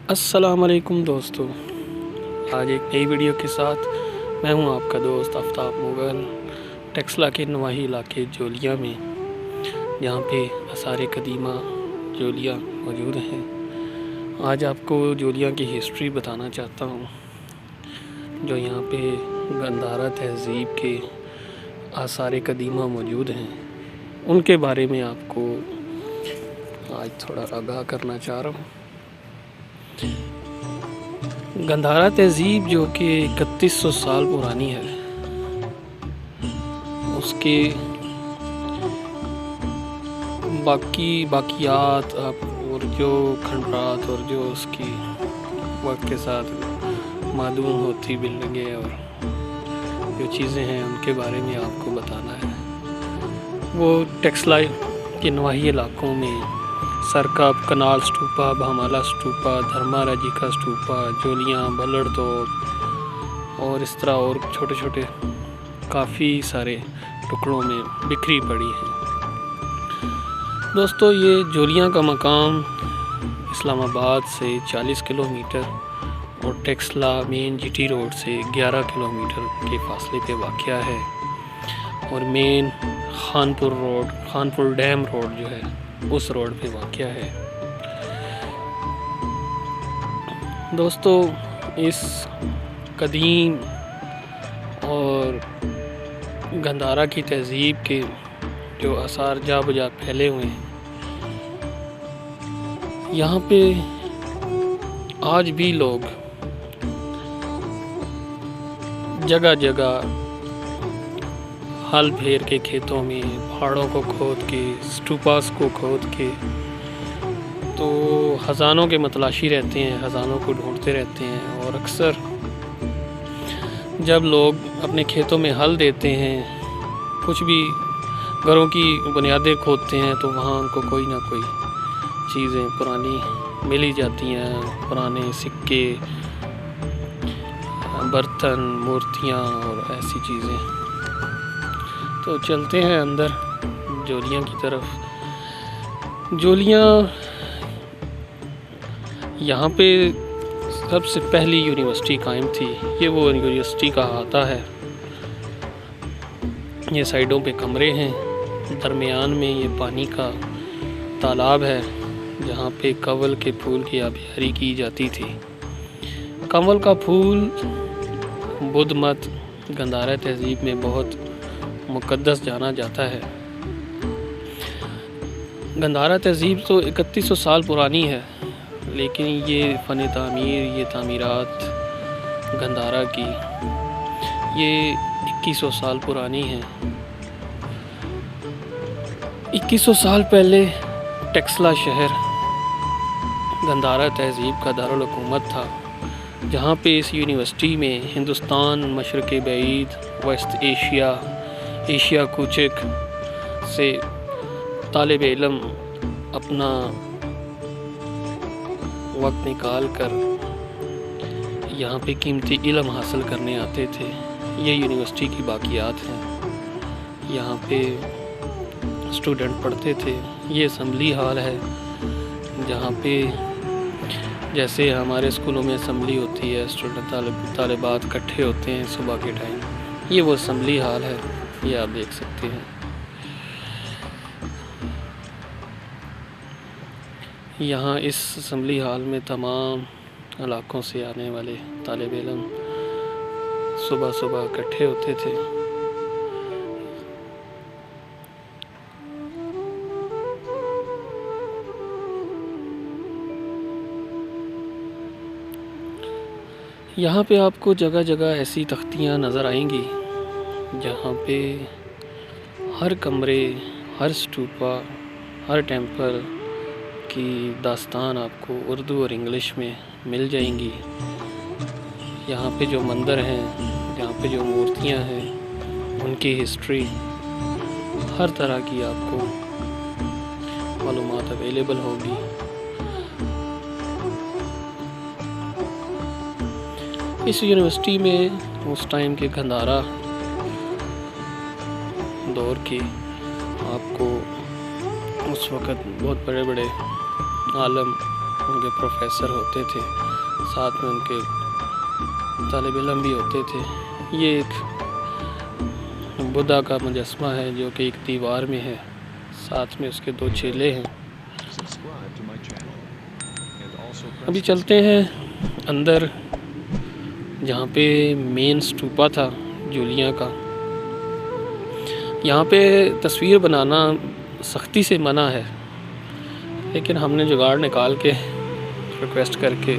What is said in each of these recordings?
अस्सलाम वालेकुम दोस्तों, आज एक नई वीडियो के साथ मैं हूं आपका दोस्त आफ्ताब मुग़ल टेक्सला के नवाही इलाके जोलिया में, जहां पे आसार कदीमा जोलिया मौजूद हैं। आज आपको जोलिया की हिस्ट्री बताना चाहता हूं, जो यहां पे गंधारा तहज़ीब के आसार कदीमा मौजूद हैं, उनके बारे में आपको आज थोड़ा आगाह करना चाह रहा हूँ। गंधारा तहज़ीब जो कि 3100 साल पुरानी है, उसके बाकियात और जो खंडरात और जो उसकी वक्त के साथ मादूम होती बिल्डिंगें और जो चीज़ें हैं, उनके बारे में आपको बताना है। वो टेक्सला के नवाही इलाकों में सरकप, कनाल स्टूपा, भामाला स्टूपा, धर्माराजिका स्टूपा, जोलियाँ, बल्लड़तोप और इस तरह और छोटे छोटे काफ़ी सारे टुकड़ों में बिखरी पड़ी है। दोस्तों, ये जोलियाँ का मकाम इस्लामाबाद से 40 किलोमीटर और टेक्सला मेन जीटी रोड से 11 किलोमीटर के फासले पे वाक़या है। और मेन खानपुर डैम रोड जो है, उस रोड पे वाक़या है। दोस्तों, इस कदीम और गंधारा की तहज़ीब के जो आसार जा बजा फैले हुए हैं, यहाँ पे आज भी लोग जगह जगह हल फेर के खेतों में पहाड़ों को खोद के, स्टूपास को खोद के, तो ख़जानों के मतलाशी रहते हैं, ख़जानों को ढूंढते रहते हैं। और अक्सर जब लोग अपने खेतों में हल देते हैं, कुछ भी घरों की बुनियादें खोदते हैं, तो वहाँ उनको कोई ना कोई चीज़ें पुरानी मिल ही जाती हैं। पुराने सिक्के, बर्तन, मूर्तियाँ और ऐसी चीज़ें। तो चलते हैं अंदर जोलियाँ की तरफ। जोलियाँ यहाँ पे सबसे पहली यूनिवर्सिटी कायम थी। ये वो यूनिवर्सिटी का अहाता है। ये साइडों पे कमरे हैं, दरमियान में ये पानी का तालाब है, जहाँ पे कंवल के फूल की आबियारी की जाती थी। कंवल का फूल बुद्ध मत गंधारा तहज़ीब में बहुत मुक़द्दस जाना जाता है। गंधारा तहज़ीब तो 3100 साल पुरानी है, लेकिन ये फ़न तामीर, ये तामीरात गंधारा की, ये 2100 साल पुरानी है। 2100 साल पहले टेक्सला शहर गंधारा तहज़ीब का दारुल हुकूमत था, जहाँ पे इस यूनिवर्सिटी में हिंदुस्तान, मशरक़ बईद, वेस्ट एशिया कुचिक से तालिब इल्म अपना वक्त निकाल कर यहाँ पे कीमती इल्म हासिल करने आते थे। ये यूनिवर्सिटी की बाकियात हैं, यहाँ पे स्टूडेंट पढ़ते थे। ये असम्बली हाल है, जहाँ पे जैसे हमारे स्कूलों में असम्बली होती है, स्टूडेंट तालिबात इकट्ठे होते हैं सुबह के टाइम, ये वो असम्बली हाल है। ये आप देख सकते हैं। यहाँ इस असम्बली हाल में तमाम इलाकों से आने वाले तालिब इल्म सुबह सुबह इकट्ठे होते थे। यहाँ पे आपको जगह जगह ऐसी तख्तियाँ नज़र आएंगी, जहाँ पे हर कमरे, हर स्टूपा, हर टेम्पल की दास्तान आपको उर्दू और इंग्लिश में मिल जाएंगी। यहाँ पे जो मंदिर हैं, यहाँ पे जो मूर्तियाँ हैं, उनकी हिस्ट्री, हर तरह की आपको मालूमात अवेलेबल होगी। इस यूनिवर्सिटी में उस टाइम के गंधारा दौर के आपको उस वक़्त बहुत बड़े बड़े आलम उनके प्रोफेसर होते थे, साथ में उनके तालिब इल्म भी होते थे। ये एक बुद्धा का मुजस्मा है जो कि एक दीवार में है, साथ में उसके 2 चेले हैं। अभी चलते हैं अंदर, जहाँ पे मेन स्तूपा था जूलिया का। यहाँ पे तस्वीर बनाना सख्ती से मना है, लेकिन हमने जुगाड़ निकाल के रिक्वेस्ट करके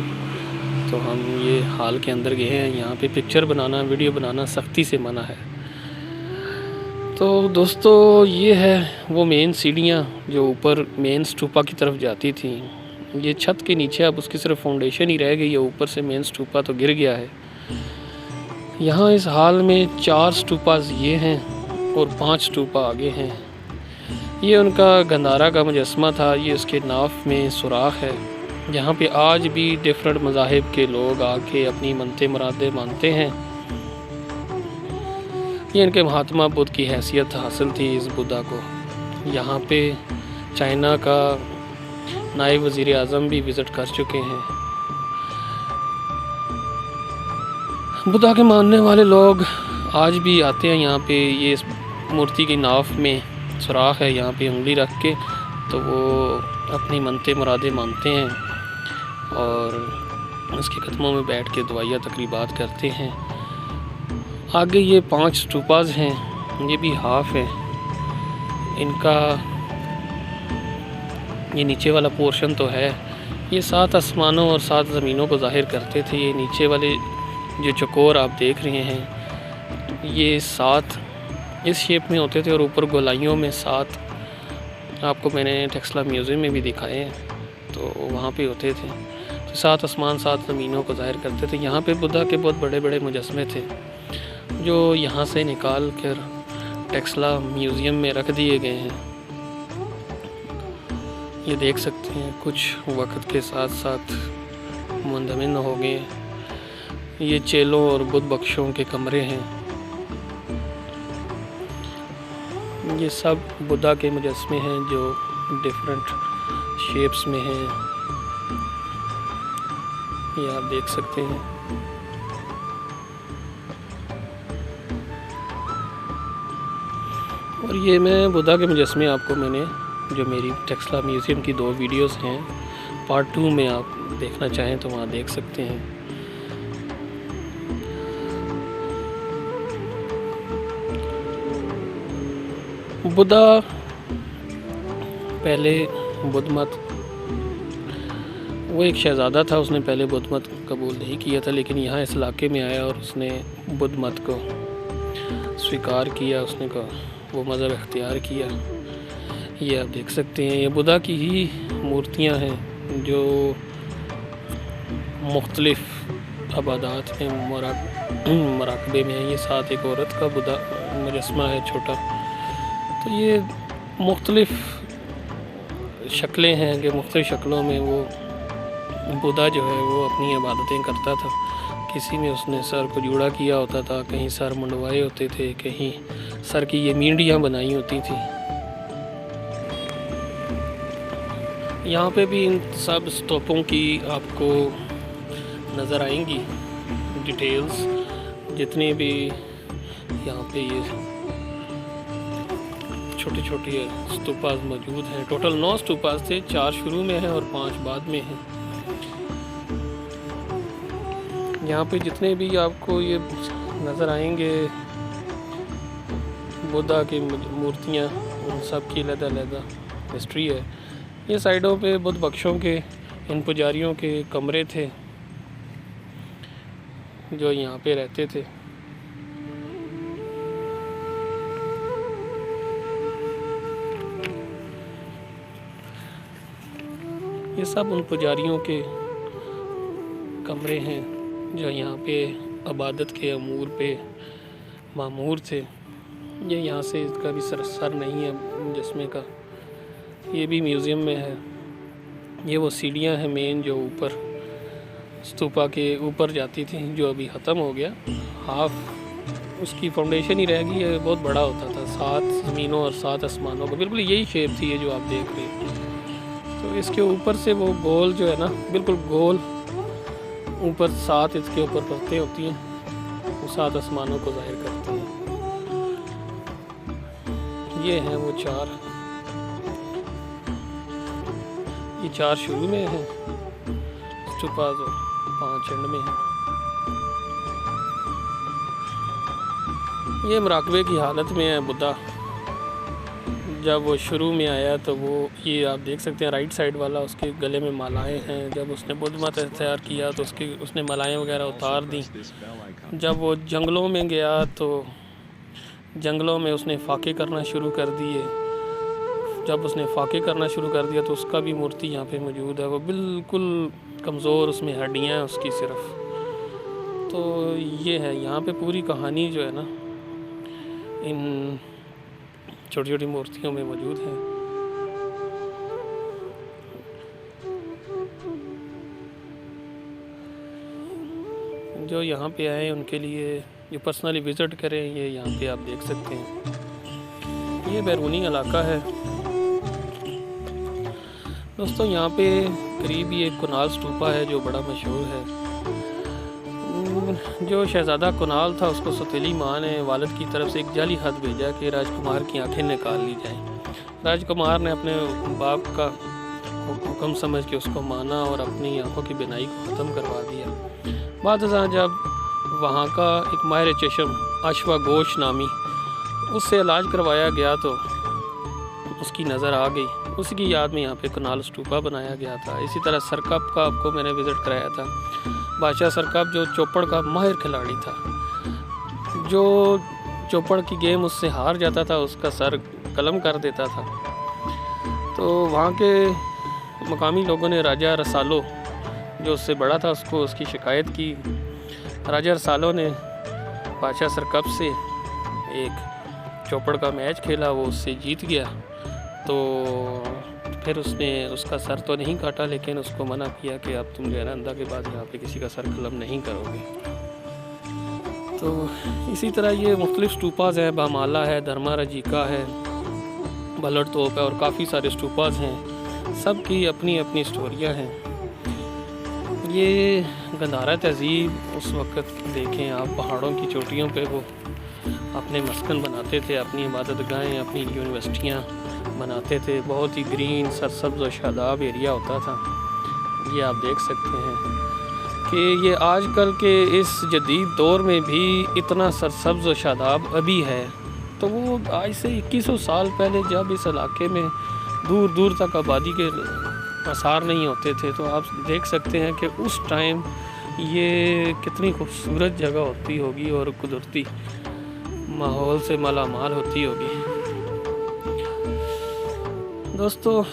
तो हम ये हॉल के अंदर गए हैं। यहाँ पे पिक्चर बनाना, वीडियो बनाना सख्ती से मना है। तो दोस्तों, ये है वो मेन सीढ़ियाँ जो ऊपर मेन स्तूपा की तरफ जाती थी। ये छत के नीचे अब उसकी सिर्फ फाउंडेशन ही रह गई है, ऊपर से मेन स्तूपा तो गिर गया है। यहाँ इस हॉल में 4 स्तूपास ये हैं और 5 स्तूपा आगे हैं। ये उनका गंधारा का मुजस्मा था। ये उसके नाफ में सुराख है। यहाँ पे आज भी डिफरेंट मज़ाहिब के लोग आके अपनी मनते मुरादे मानते हैं। ये इनके महात्मा बुद्ध की हैसियत हासिल थी इस बुद्धा को। यहाँ पे चाइना का नायब वज़ीर आज़म भी विज़िट कर चुके हैं। बुद्धा के मानने वाले लोग आज भी आते हैं यहाँ पे। ये इस मूर्ति की नाफ में सुराख है, यहाँ पे उंगली रख के तो वो अपनी मनते मुरादे मानते हैं और उसके कदमों में बैठ के दुआया तकरीबात करते हैं। आगे ये 5 स्तूपास हैं, ये भी हाफ है। इनका ये नीचे वाला पोर्शन तो है, ये 7 आसमानों और 7 ज़मीनों को ज़ाहिर करते थे। ये नीचे वाले जो चकोर आप देख रहे हैं, ये 7 इस शेप में होते थे और ऊपर गोलाइयों में 7 आपको मैंने टेक्सला म्यूज़ियम में भी दिखाए हैं, तो वहाँ पे होते थे। तो 7 आसमान 7 ज़मीनों को ज़ाहिर करते थे। यहाँ पे बुद्धा के बहुत बड़े बड़े मुजस्मे थे जो यहाँ से निकाल कर टेक्सला म्यूज़ियम में रख दिए गए हैं। ये देख सकते हैं कुछ वक्त के साथ साथ मुंदमिन हो गए। ये चेलों और बुद्ध बख्शों के कमरे हैं। ये सब बुद्धा के मुजस्मे हैं जो डिफरेंट शेप्स में हैं, ये आप देख सकते हैं। और ये मैं बुद्धा के मुजस्मे आपको मैंने जो मेरी टेक्सला म्यूज़ियम की 2 वीडियोस हैं, पार्ट 2 में आप देखना चाहें तो वहाँ देख सकते हैं। बुद्धा पहले बुद्ध मत, वो एक शहज़ादा था, उसने पहले बुद्ध मत कबूल नहीं किया था, लेकिन यहाँ इस इलाके में आया और उसने बुद्ध मत को स्वीकार किया, उसने कहा वो मज़हब इख्तियार किया। ये आप देख सकते हैं, ये बुद्धा की ही मूर्तियाँ हैं जो मुख्तलिफ़ आबादात में मराकबे में है। ये साथ एक औरत का बुद्धा मुजस्मा है छोटा। तो ये मुख्तलिफ़ शक्लें हैं कि मुख्तलिफ़ शक्लों में वो बुद्धा जो है वो अपनी इबादतें करता था। किसी में उसने सर को जूड़ा किया होता था, कहीं सर मुंडवाए होते थे, कहीं सर की ये मींडियाँ बनाई होती थी। यहाँ पे भी इन सब स्तूपों की आपको नज़र आएंगी डिटेल्स, जितने भी यहाँ पे ये छोटे छोटे स्तूपास मौजूद हैं। टोटल 9 स्तूपास थे, 4 शुरू में हैं और 5 बाद में हैं। यहाँ पे जितने भी आपको ये नज़र आएंगे बुद्धा की मूर्तियाँ, उन सब की अलग-अलग हिस्ट्री है। ये साइडों पे बुद्ध बख्शों के, इन पुजारियों के कमरे थे जो यहाँ पे रहते थे। ये सब उन पुजारियों के कमरे हैं जो यहाँ पे इबादत के अमूर पे मामूर थे। ये यहाँ से इसका भी सर नहीं है मुजस्मे का, ये भी म्यूज़ियम में है। ये वो सीढ़ियाँ हैं मेन जो ऊपर स्तूपा के ऊपर जाती थी, जो अभी ख़त्म हो गया। हाफ उसकी फाउंडेशन ही रह गई है, बहुत बड़ा होता था, 7 ज़मीनों और 7 आसमानों का, बिल्कुल यही शेप थी ये जो आप देख रहे हैं। तो तो इसके ऊपर से वो गोल जो है ना, बिल्कुल गोल ऊपर 7 इसके ऊपर परतें होती हैं, वो 7 आसमानों को ज़ाहिर करती हैं। ये हैं वो 4, ये 4 शुरू में हैं स्टूपास और 5 एंड में हैं। ये मुराकबे की हालत में है बुद्धा। जब वो शुरू में आया तो वो, ये आप देख सकते हैं राइट साइड वाला, उसके गले में मालाएं हैं। जब उसने बुद्ध मत तैयार किया तो उसने मालाएं वगैरह उतार दी। जब वो जंगलों में गया तो जंगलों में उसने फाके करना शुरू कर दिए। जब उसने फाके करना शुरू कर दिया तो उसका भी मूर्ति यहाँ पे मौजूद है। वो बिल्कुल कमज़ोर, उसमें हड्डियाँ हैं उसकी सिर्फ। तो ये है यहाँ पे पूरी कहानी जो है ना, इन छोटी छोटी मूर्तियों में मौजूद है। जो यहाँ पे आए उनके लिए, जो पर्सनली विज़िट करें, ये यहाँ पे आप देख सकते हैं। ये बैरूनी इलाका है दोस्तों। यहाँ पे करीब ही एक कुनाल स्तूपा है जो बड़ा मशहूर है। जो शहज़ादा कुनाल था, उसको सौतेली माँ ने वालिद की तरफ से एक जाली खत भेजा कि राजकुमार की आंखें निकाल ली जाएं। राजकुमार ने अपने बाप का हुक्म समझ के उसको माना और अपनी आंखों की बिनाई को ख़त्म करवा दिया। बाद जब वहाँ का एक माहिर चशम अश्वाघोष नामी, उससे इलाज करवाया गया तो उसकी नज़र आ गई। उसकी याद में यहाँ पे कुनाल स्तूपा बनाया गया था। इसी तरह सरकप का आपको मैंने विज़िट कराया था। बादशाह सरकप जो चौपड़ का माहिर खिलाड़ी था, जो चौपड़ की गेम उससे हार जाता था उसका सर कलम कर देता था। तो वहाँ के मकामी लोगों ने राजा रसालो, जो उससे बड़ा था, उसको उसकी शिकायत की। राजा रसालो ने बादशाह सरकप से एक चौपड़ का मैच खेला, वो उससे जीत गया। तो फिर उसने उसका सर तो नहीं काटा, लेकिन उसको मना किया कि अब तुम जो है ना अंधा के बाद यहाँ पे किसी का सर कलम नहीं करोगे। तो इसी तरह ये मुख्तलिफ स्टूपाज़ हैं। बामाला है, धर्मा रजिका है, बलट तोप है और काफ़ी सारे स्टूपाज़ हैं। सब की अपनी अपनी स्टोरियाँ हैं। ये गंधारा तहज़ीब उस वक़्त देखें आप, पहाड़ों की चोटियों पे वो अपने मस्कन बनाते थे, अपनी इबादतगाहें, अपनी यूनिवर्सिटियाँ बनाते थे। बहुत ही ग्रीन, सरसब्ज़ और शादाब एरिया होता था। ये आप देख सकते हैं कि ये आजकल के इस जदीद दौर में भी इतना सरसब्ज़ और शादाब अभी है। तो वो आज से 2100 साल पहले जब इस इलाके में दूर दूर तक आबादी के आसार नहीं होते थे, तो आप देख सकते हैं कि उस टाइम ये कितनी खूबसूरत जगह होती होगी और कुदरती माहौल से मालामाल होती होगी। दोस्तों,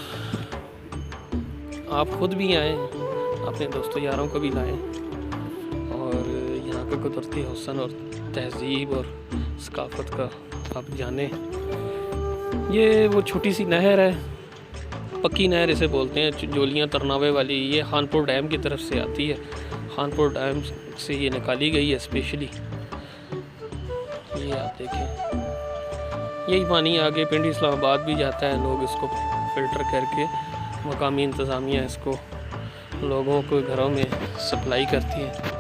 आप खुद भी आएँ, अपने दोस्तों यारों को भी लाएँ और यहाँ का कुदरती हुस्न और तहज़ीब और सकाफ़त का आप जानें। ये वो छोटी सी नहर है, पक्की नहर इसे बोलते हैं, जोलियाँ तरनावे वाली। ये खानपुर डैम की तरफ से आती है। खानपुर डैम से ये निकाली गई है स्पेशली। ये आप देखें, यही पानी आगे पिंडी इस्लामाबाद भी जाता है। लोग इसको फ़िल्टर करके, मकामी इंतज़ामिया इसको लोगों को घरों में सप्लाई करती है।